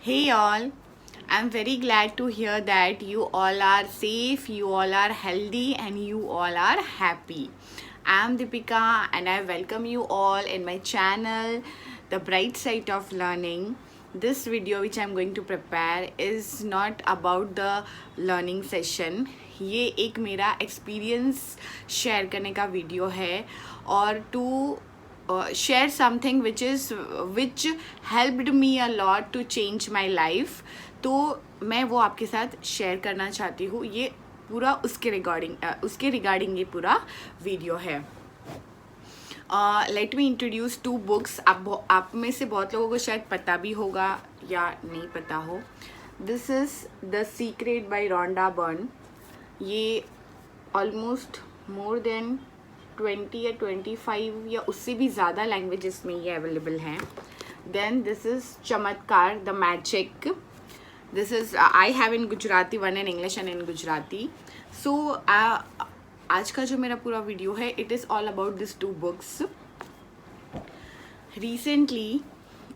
Hey all, I'm very glad to hear that you all are safe, you all are healthy, and you all are happy. I'm Deepika and I welcome you all in my channel, The Bright Side of Learning. This video which I'm going to prepare is not about the learning session. ये एक मेरा experience share करने का video है और to share something which helped me a lot to change my life. तो मैं वो आपके साथ शेयर करना चाहती हूँ. ये पूरा उसके रिगार्डिंग ये पूरा वीडियो है. Let me introduce 2 books. आप में से बहुत लोगों को शायद पता भी होगा या नहीं पता हो. This is the secret by Rhonda Byrne. ये ऑलमोस्ट मोर देन 20 या 25 या उससे भी ज़्यादा लैंग्वेजेस में ये अवेलेबल हैं. देन दिस इज़ चमत्कार the magic. This is I have in Gujarati, one in English and in Gujarati. So आज का जो मेरा पूरा वीडियो है it is all about this 2 books. Recently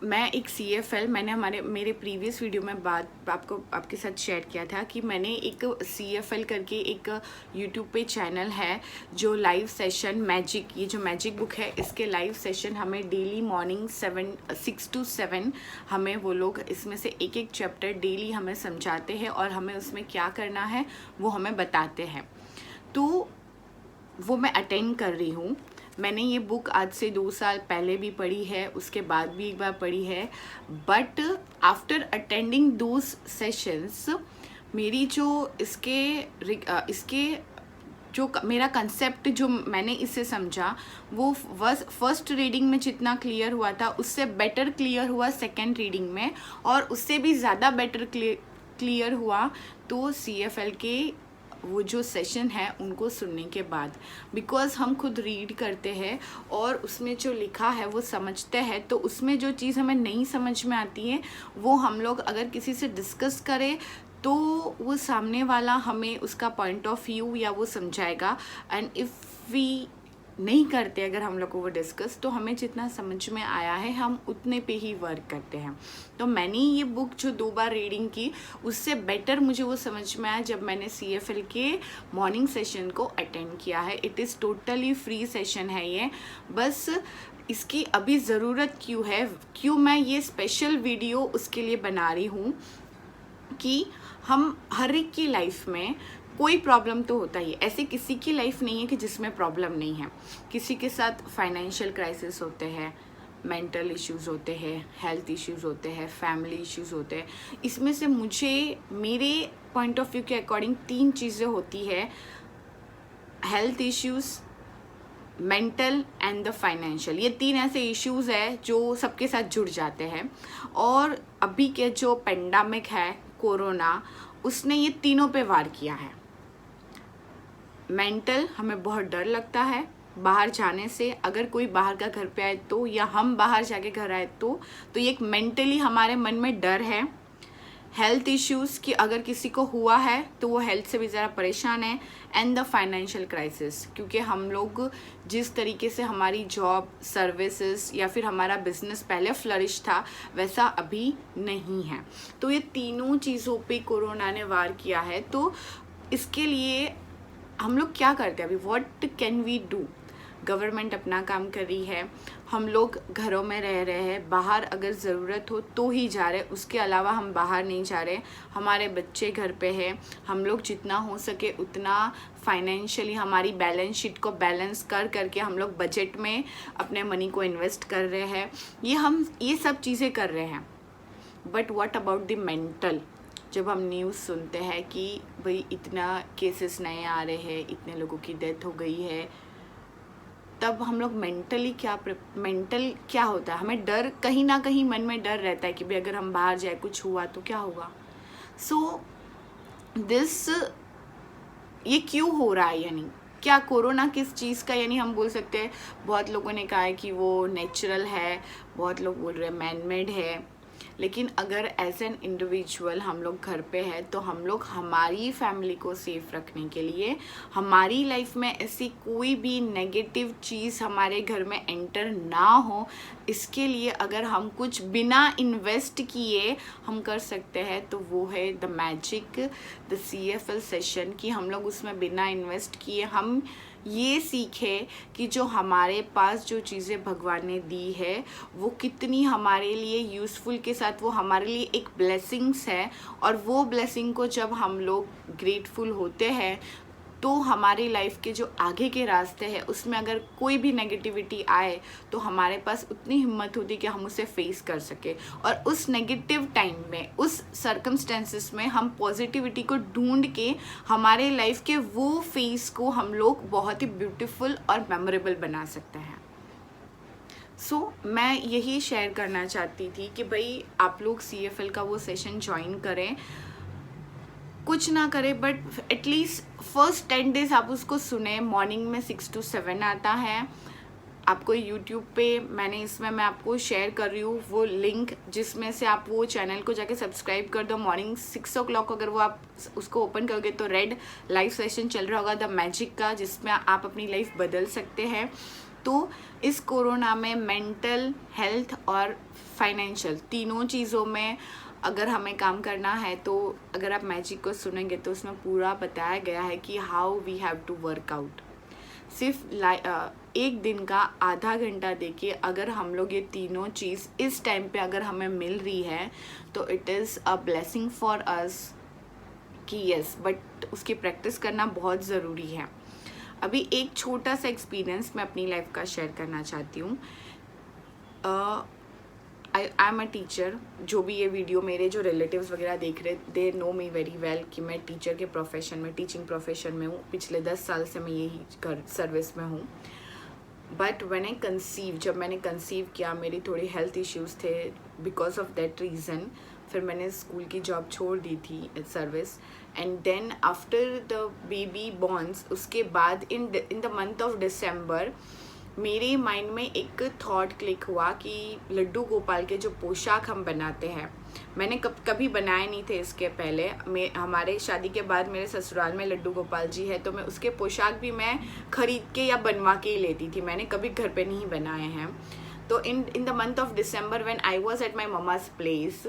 मैं एक CFL, मैंने मेरे प्रीवियस वीडियो में बात आपके साथ शेयर किया था कि मैंने एक CFL करके एक यूट्यूब पे चैनल है जो लाइव सेशन मैजिक, ये जो मैजिक बुक है इसके लाइव सेशन हमें डेली मॉर्निंग 6 to 7 हमें वो लोग इसमें से एक एक चैप्टर डेली हमें समझाते हैं और हमें उसमें क्या करना है वो हमें बताते हैं. तो वो मैं अटेंड कर रही हूँ. मैंने ये बुक आज से 2 साल पहले भी पढ़ी है, उसके बाद भी एक बार पढ़ी है. But after attending those sessions मेरी जो इसके जो मेरा कंसेप्ट जो मैंने इससे समझा वो फर्स्ट रीडिंग में जितना क्लियर हुआ था उससे बेटर क्लियर हुआ सेकेंड रीडिंग में, और उससे भी ज़्यादा बेटर क्लियर हुआ तो CFL के वो जो सेशन है उनको सुनने के बाद. बिकॉज़ हम खुद रीड करते हैं और उसमें जो लिखा है वो समझते हैं, तो उसमें जो चीज़ हमें नहीं समझ में आती है वो हम लोग अगर किसी से डिस्कस करें तो वो सामने वाला हमें उसका पॉइंट ऑफ व्यू या वो समझाएगा. एंड इफ़ वी नहीं करते अगर हम लोग को वो डिस्कस, तो हमें जितना समझ में आया है हम उतने पे ही वर्क करते हैं. तो मैंने ये बुक जो 2 बार रीडिंग की उससे बेटर मुझे वो समझ में आया जब मैंने CFL के मॉर्निंग सेशन को अटेंड किया है. It is totally free session है ये. बस इसकी अभी ज़रूरत क्यों मैं ये स्पेशल वीडियो उसके लिए बना रही हूँ कि हम हर एक की लाइफ में कोई प्रॉब्लम तो होता ही है. ऐसे किसी की लाइफ नहीं है कि जिसमें प्रॉब्लम नहीं है. किसी के साथ फाइनेंशियल क्राइसिस होते हैं, मेंटल इश्यूज़ होते हैं, हेल्थ इश्यूज़ होते हैं, फैमिली इश्यूज़ होते हैं. इसमें से मुझे मेरे पॉइंट ऑफ व्यू के अकॉर्डिंग 3 चीज़ें होती है: health issues, mental and the financial. ये 3 ऐसे इश्यूज़ है जो सबके साथ जुड़ जाते हैं. और अभी के जो पेंडेमिक है कोरोना, उसने ये तीनों पे वार किया है. मेंटल, हमें बहुत डर लगता है बाहर जाने से. अगर कोई बाहर का घर पे आए तो, या हम बाहर जाके घर आए तो ये एक मेंटली हमारे मन में डर है. हेल्थ इश्यूज़ कि अगर किसी को हुआ है तो वो हेल्थ से भी ज़रा परेशान है. एंड द फाइनेंशियल क्राइसिस, क्योंकि हम लोग जिस तरीके से हमारी जॉब, सर्विसेज या फिर हमारा बिजनेस पहले फ्लरिश था वैसा अभी नहीं है. तो ये तीनों चीज़ों पे कोरोना ने वार किया है. तो इसके लिए हम लोग क्या करते हैं अभी? What can we do? Government अपना काम कर रही है, हम लोग घरों में रह रहे हैं, बाहर अगर ज़रूरत हो तो ही जा रहे, उसके अलावा हम बाहर नहीं जा रहे. हमारे बच्चे घर पे हैं, हम लोग जितना हो सके उतना फाइनेंशियली हमारी बैलेंस शीट को बैलेंस करके हम लोग बजट में अपने मनी को इन्वेस्ट कर रहे हैं. ये सब चीज़ें कर रहे हैं. But what about the mental? जब हम न्यूज़ सुनते हैं कि भाई इतना केसेस नए आ रहे हैं, इतने लोगों की डेथ हो गई है, तब हम लोग मेंटल क्या होता है? हमें डर, कहीं ना कहीं मन में डर रहता है कि भाई अगर हम बाहर जाए कुछ हुआ तो क्या होगा. सो ये क्यों हो रहा है? यानी क्या कोरोना किस चीज़ का, यानी हम बोल सकते हैं बहुत लोगों ने कहा है कि वो नेचुरल है, बहुत लोग बोल रहे हैं मैन मेड है. लेकिन अगर एज एन इंडिविजुअल हम लोग घर पे हैं तो हम लोग हमारी फैमिली को सेफ रखने के लिए, हमारी लाइफ में ऐसी कोई भी नेगेटिव चीज़ हमारे घर में एंटर ना हो, इसके लिए अगर हम कुछ बिना इन्वेस्ट किए हम कर सकते हैं तो वो है the magic, the CFL session, कि हम लोग उसमें बिना इन्वेस्ट किए हम ये सीखे कि जो हमारे पास जो चीज़ें भगवान ने दी है वो कितनी हमारे लिए यूज़फुल, के साथ वो हमारे लिए एक ब्लेसिंग्स है। और वो ब्लेसिंग को जब हम लोग ग्रेटफुल होते हैं तो हमारी लाइफ के जो आगे के रास्ते हैं उसमें अगर कोई भी नेगेटिविटी आए तो हमारे पास उतनी हिम्मत होती कि हम उसे फेस कर सके, और उस नेगेटिव टाइम में, उस सर्कमस्टेंसेस में हम पॉजिटिविटी को ढूंढ के हमारे लाइफ के वो फेस को हम लोग बहुत ही ब्यूटीफुल और मेमोरेबल बना सकते हैं। मैं यही शेयर करना चाहती थी कि भाई आप लोग CFL का वो सेशन ज्वाइन करें, कुछ ना करें बट एटलीस्ट फर्स्ट 10 डेज आप उसको सुने। मॉर्निंग में 6 to 7 आता है आपको यूट्यूब पे, मैं आपको शेयर कर रही हूँ वो लिंक, जिसमें से आप वो चैनल को जाके सब्सक्राइब कर दो। मॉर्निंग 6 o'clock अगर वो आप उसको ओपन करोगे तो रेड लाइव सेशन चल रहा होगा द मैजिक का, जिसमें आप अपनी लाइफ बदल सकते हैं। तो इस कोरोना में मेंटल हेल्थ और फाइनेंशियल तीनों चीज़ों में अगर हमें काम करना है तो अगर आप मैजिक को सुनेंगे तो उसमें पूरा बताया गया है कि how we have to work out. सिर्फ एक दिन का आधा घंटा देखिए, अगर हम लोग ये तीनों चीज़ इस टाइम पे अगर हमें मिल रही है तो it is a blessing for us कि यस, बट उसकी प्रैक्टिस करना बहुत ज़रूरी है। अभी एक छोटा सा एक्सपीरियंस मैं अपनी लाइफ का शेयर करना चाहती हूँ। I am a teacher. जो भी ये वीडियो मेरे जो रिलेटिव्स वगैरह देख रहे, they know me very well कि मैं टीचर के प्रोफेशन में, टीचिंग प्रोफेशन में हूँ। पिछले 10 साल से मैं यही सर्विस में हूँ। बट जब मैंने कंसीव किया, मेरी थोड़ी हेल्थ इश्यूज़ थे, बिकॉज ऑफ दैट रीज़न फिर मैंने स्कूल की जॉब छोड़ दी थी service. And then after the baby borns, उसके बाद in the month of December मेरे माइंड में एक थॉट क्लिक हुआ कि लड्डू गोपाल के जो पोशाक हम बनाते हैं, मैंने कभी बनाए नहीं थे इसके पहले। हमारे शादी के बाद मेरे ससुराल में लड्डू गोपाल जी है, तो मैं उसके पोशाक भी मैं खरीद के या बनवा के ही लेती थी, मैंने कभी घर पे नहीं बनाए हैं। तो in the month of December when I was at my mama's place,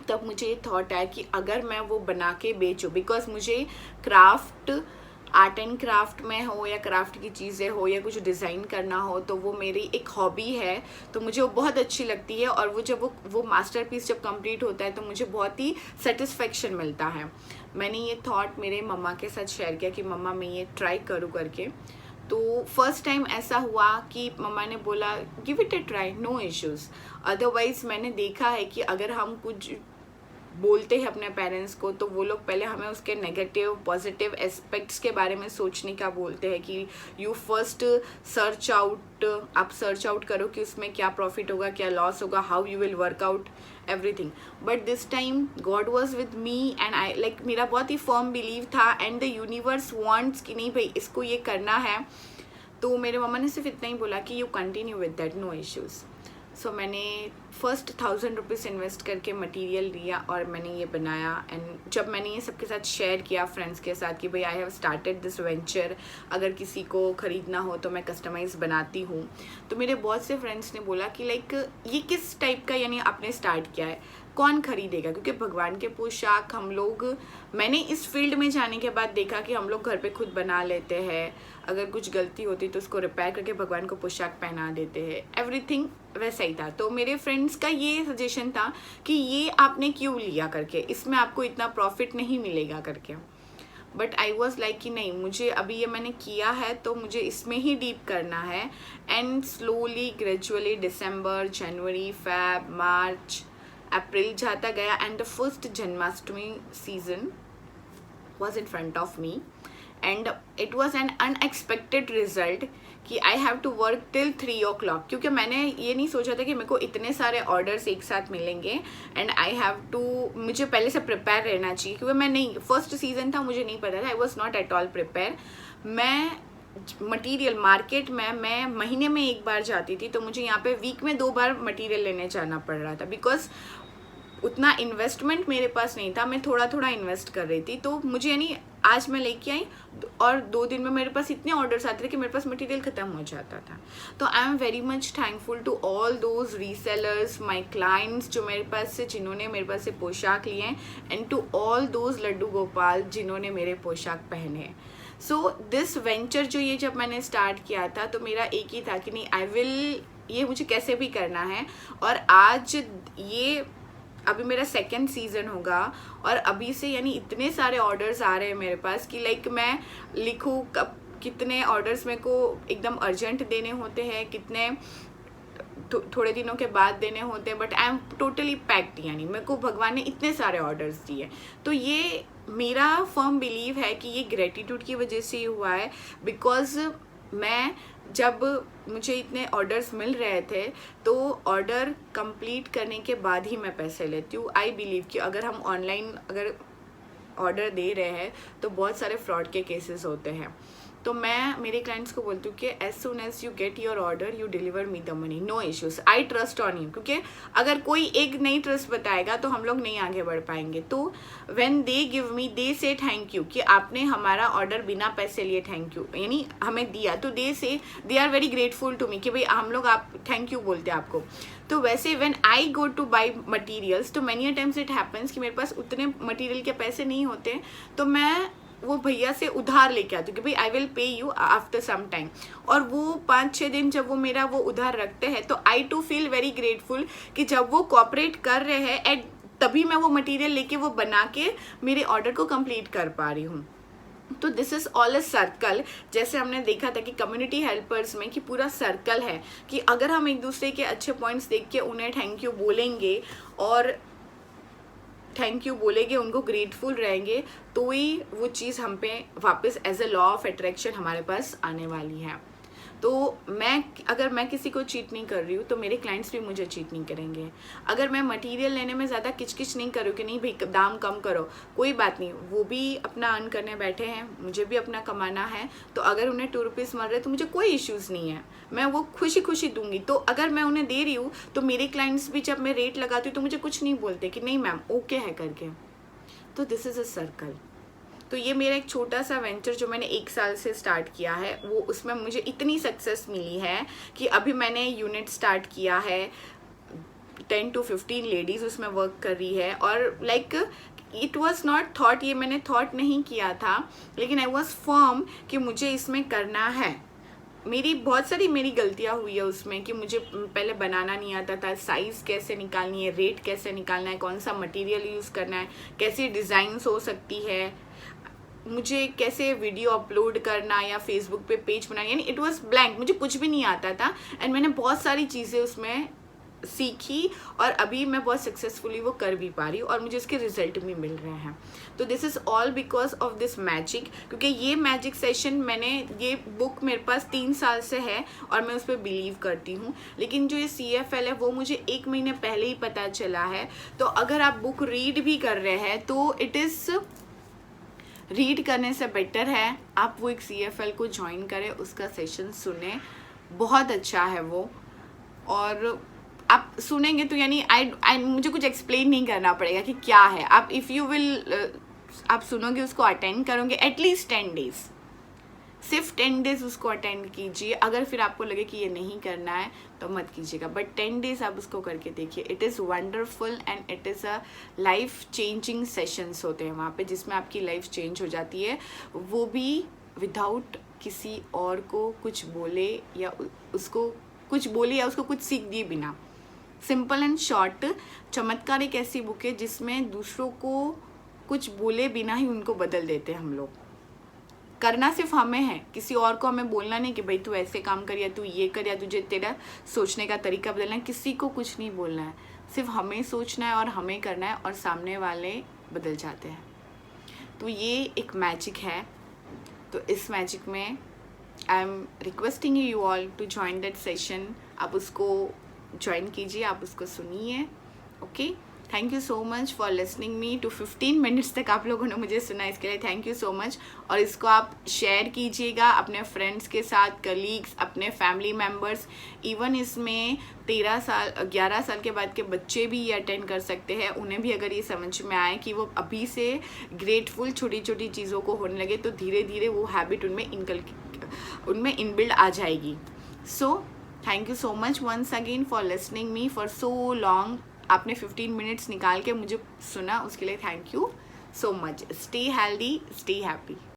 तब मुझे ये थॉट आया कि अगर मैं वो बना के बेचूं, बिकॉज मुझे आर्ट एंड क्राफ्ट में हो या क्राफ्ट की चीज़ें हो या कुछ डिज़ाइन करना हो तो वो मेरी एक हॉबी है, तो मुझे वो बहुत अच्छी लगती है। और वो जब वो मास्टरपीस जब कंप्लीट होता है तो मुझे बहुत ही सेटिस्फेक्शन मिलता है। मैंने ये थॉट मेरे मम्मा के साथ शेयर किया कि मम्मा मैं ये ट्राई करूँ करके। तो फर्स्ट टाइम ऐसा हुआ कि मम्मा ने बोला give it a try, no issues. Otherwise मैंने देखा है कि अगर हम कुछ बोलते हैं अपने पेरेंट्स को तो वो लोग पहले हमें उसके नेगेटिव पॉजिटिव एस्पेक्ट्स के बारे में सोचने का बोलते हैं कि यू फर्स्ट आप सर्च आउट करो कि उसमें क्या प्रॉफिट होगा, क्या लॉस होगा, how you will work out everything. But this time God was with me and I मेरा बहुत ही फर्म बिलीव था एंड द यूनिवर्स वांट्स कि नहीं भाई इसको ये करना है। तो मेरे मम्मा ने सिर्फ इतना ही बोला कि you continue with that, no issues. So मैंने फर्स्ट 1000 रुपीज़ इन्वेस्ट करके मटेरियल लिया और मैंने ये बनाया। एंड जब मैंने ये सबके साथ शेयर किया फ्रेंड्स के साथ कि भाई I have started this venture, अगर किसी को ख़रीदना हो तो मैं कस्टमाइज़ बनाती हूँ, तो मेरे बहुत से फ्रेंड्स ने बोला कि ये किस टाइप का यानी आपने स्टार्ट किया है, कौन खरीदेगा? क्योंकि भगवान के पोशाक मैंने इस फील्ड में जाने के बाद देखा कि हम लोग घर पे खुद बना लेते हैं, अगर कुछ गलती होती तो उसको रिपेयर करके भगवान को पोशाक पहना देते हैं, एवरीथिंग वैसा ही था। तो मेरे फ्रेंड्स का ये सजेशन था कि ये आपने क्यों लिया करके, इसमें आपको इतना प्रॉफिट नहीं मिलेगा करके। बट आई वॉज लाइक कि नहीं, मुझे अभी ये मैंने किया है तो मुझे इसमें ही डीप करना है। And slowly gradually December, January, Feb, March, April जाता गया and the first Janmashtami season was in front of me and it was an unexpected result कि I have to work till 3 o'clock, क्योंकि मैंने ये नहीं सोचा था कि मेरे को इतने सारे ऑर्डर्स एक साथ मिलेंगे एंड आई हैव टू, मुझे पहले से प्रिपेयर रहना चाहिए, क्योंकि मैं नहीं, फर्स्ट सीजन था, मुझे नहीं पता था, I was not at all prepare. मैं मटेरियल मार्केट में मैं महीने में एक बार जाती थी, तो मुझे यहाँ पे वीक में 2 बार मटेरियल लेने जाना पड़ रहा था, बिकॉज उतना इन्वेस्टमेंट मेरे पास नहीं था, मैं थोड़ा थोड़ा इन्वेस्ट कर रही थी। तो मुझे यानी आज मैं लेके आई और 2 दिन में मेरे पास इतने ऑर्डर्स आते थे कि मेरे पास मटेरियल ख़त्म हो जाता था। तो I am very much thankful to all those resellers, my clients जो मेरे पास से, जिन्होंने मेरे पास से पोशाक लिए हैं, and to all those Laddu Gopal जिन्होंने मेरे पोशाक पहने हैं। सो दिस वेंचर जो ये जब मैंने स्टार्ट किया था, तो मेरा एक ही था कि नहीं, आई विल, ये मुझे कैसे भी करना है। और आज ये अभी मेरा 2nd सीज़न होगा, और अभी से यानी इतने सारे ऑर्डर्स आ रहे हैं मेरे पास कि लाइक मैं लिखूँ कब, कितने ऑर्डर्स मेरे को एकदम अर्जेंट देने होते हैं, कितने थोड़े दिनों के बाद देने होते हैं, but I am totally packed. यानी मेरे को भगवान ने इतने सारे ऑर्डर्स दिए। तो ये मेरा फर्म बिलीव है कि ये ग्रेटिट्यूड की वजह से ही हुआ है, बिकॉज मैं जब मुझे इतने ऑर्डर्स मिल रहे थे, तो ऑर्डर कंप्लीट करने के बाद ही मैं पैसे लेती हूँ। आई बिलीव कि अगर हम ऑनलाइन अगर ऑर्डर दे रहे हैं तो बहुत सारे फ्रॉड के केसेस होते हैं। तो मैं मेरे क्लाइंट्स को बोलती हूँ कि as soon as you get your order you deliver me the money, no issues, I trust on you. क्योंकि अगर कोई एक नहीं ट्रस्ट बताएगा तो हम लोग नहीं आगे बढ़ पाएंगे। तो व्हेन दे गिव मी, दे से थैंक यू, कि आपने हमारा ऑर्डर बिना पैसे लिए थैंक यू यानी हमें दिया, तो they are very grateful to me कि भाई हम लोग आप थैंक यू बोलते हैं आपको। तो वैसे when I go two by materials, तो मैनी टाइम्स इट हैपन्स कि मेरे पास उतने मटीरियल के पैसे नहीं होते, तो मैं वो भैया से उधार लेके आती हूँ कि भाई I will pay you after some time. और वो 5-6 दिन जब वो मेरा वो उधार रखते हैं, तो आई टू फील वेरी ग्रेटफुल कि जब वो कोऑपरेट कर रहे हैं एंड तभी मैं वो मटेरियल लेके वो बना के मेरे ऑर्डर को कंप्लीट कर पा रही हूँ। तो this is all a circle. जैसे हमने देखा था कि कम्युनिटी हेल्पर्स में कि पूरा सर्कल है कि अगर हम एक दूसरे के अच्छे पॉइंट्स देख के उन्हें थैंक यू बोलेंगे और थैंक यू बोलेंगे, उनको ग्रेटफुल रहेंगे, तो ही वो चीज़ हम पे वापस as a law of attraction हमारे पास आने वाली है। तो अगर मैं किसी को चीट नहीं कर रही हूँ, तो मेरे क्लाइंट्स भी मुझे चीट नहीं करेंगे। अगर मैं मटेरियल लेने में ज़्यादा किचकिच नहीं करूँ कि नहीं भाई दाम कम करो, कोई बात नहीं, वो भी अपना अर्न करने बैठे हैं, मुझे भी अपना कमाना है। तो अगर उन्हें 2 रुपीज़ मिल रहे तो मुझे कोई इश्यूज़ नहीं है, मैं वो खुशी खुशी दूंगी। तो अगर मैं उन्हें दे रही हूँ, तो मेरे क्लाइंट्स भी जब मैं रेट लगाती हूँ तो मुझे कुछ नहीं बोलते कि नहीं मैम ओके है करके। तो दिस इज़ अ सर्कल। तो ये मेरा एक छोटा सा वेंचर जो मैंने 1 साल से स्टार्ट किया है, वो उसमें मुझे इतनी सक्सेस मिली है कि अभी मैंने यूनिट स्टार्ट किया है, 10 to 15 लेडीज़ उसमें वर्क कर रही है। और like it was not thought, ये मैंने थॉट नहीं किया था, लेकिन आई वॉज फर्म कि मुझे इसमें करना है। मेरी बहुत सारी गलतियाँ हुई है उसमें कि मुझे पहले बनाना नहीं आता था, साइज़ कैसे निकालनी है, रेट कैसे निकालना है, कौन सा मटेरियल यूज़ करना है, कैसी डिज़ाइंस हो सकती है, मुझे कैसे वीडियो अपलोड करना या फेसबुक पे पेज बनाना, यानी इट वाज ब्लैंक, मुझे कुछ भी नहीं आता था। एंड मैंने बहुत सारी चीज़ें उसमें सीखी और अभी मैं बहुत सक्सेसफुली वो कर भी पा रही हूँ और मुझे इसके रिजल्ट भी मिल रहे हैं। तो this is all because of this magic, क्योंकि ये मैजिक सेशन मैंने, ये बुक मेरे पास 3 साल से है और मैं उस पर बिलीव करती हूँ। लेकिन जो ये CFL है वो मुझे 1 महीने पहले ही पता चला है। तो अगर आप बुक रीड भी कर रहे हैं तो इट इज़, रीड करने से बेटर है आप वो एक CFL को ज्वाइन करें, उसका सेशन सुने, बहुत अच्छा है वो। और आप सुनेंगे तो यानी मुझे कुछ एक्सप्लेन नहीं करना पड़ेगा कि क्या है। आप इफ़ यू विल आप सुनोगे, उसको अटेंड करोगे एटलीस्ट 10 डेज, सिर्फ 10 डेज उसको अटेंड कीजिए। अगर फिर आपको लगे कि ये नहीं करना है तो मत कीजिएगा, बट 10 डेज आप उसको करके देखिए। It is wonderful and it is a life changing sessions होते हैं वहाँ पे, जिसमें आपकी लाइफ चेंज हो जाती है, वो भी विदाउट किसी और को कुछ बोले या उसको कुछ बोले या उसको कुछ सीख दिए बिना। Simple and short. चमत्कार एक ऐसी बुक है जिसमें दूसरों को कुछ बोले बिना ही उनको बदल देते हैं हम लोग। करना सिर्फ हमें है, किसी और को हमें बोलना नहीं कि भाई तू ऐसे काम कर या तू ये कर या तुझे तेरा सोचने का तरीका बदलना है। किसी को कुछ नहीं बोलना है, सिर्फ हमें सोचना है और हमें करना है और सामने वाले बदल जाते हैं। तो ये एक मैजिक है। तो इस मैजिक में I am requesting you all to join that session. आप उसको ज्वाइन कीजिए, आप उसको सुनिए, okay. Thank you so much for listening me to 15 minutes तक आप लोगों ने मुझे सुना, इसके लिए थैंक यू सो मच। और इसको आप शेयर कीजिएगा अपने फ्रेंड्स के साथ, कलीग्स, अपने फैमिली मेम्बर्स, इवन इसमें 13 साल 11 साल के बाद के बच्चे भी ये अटेंड कर सकते हैं। उन्हें भी अगर ये समझ में आए कि वो अभी से ग्रेटफुल छोटी छोटी चीज़ों को होने लगे तो धीरे धीरे वो हैबिट उनमें इनबिल्ड आ जाएगी। So thank you so much once again for listening me for so long. आपने 15 मिनट्स निकाल के मुझे सुना, उसके लिए thank you so much. Stay healthy, stay happy.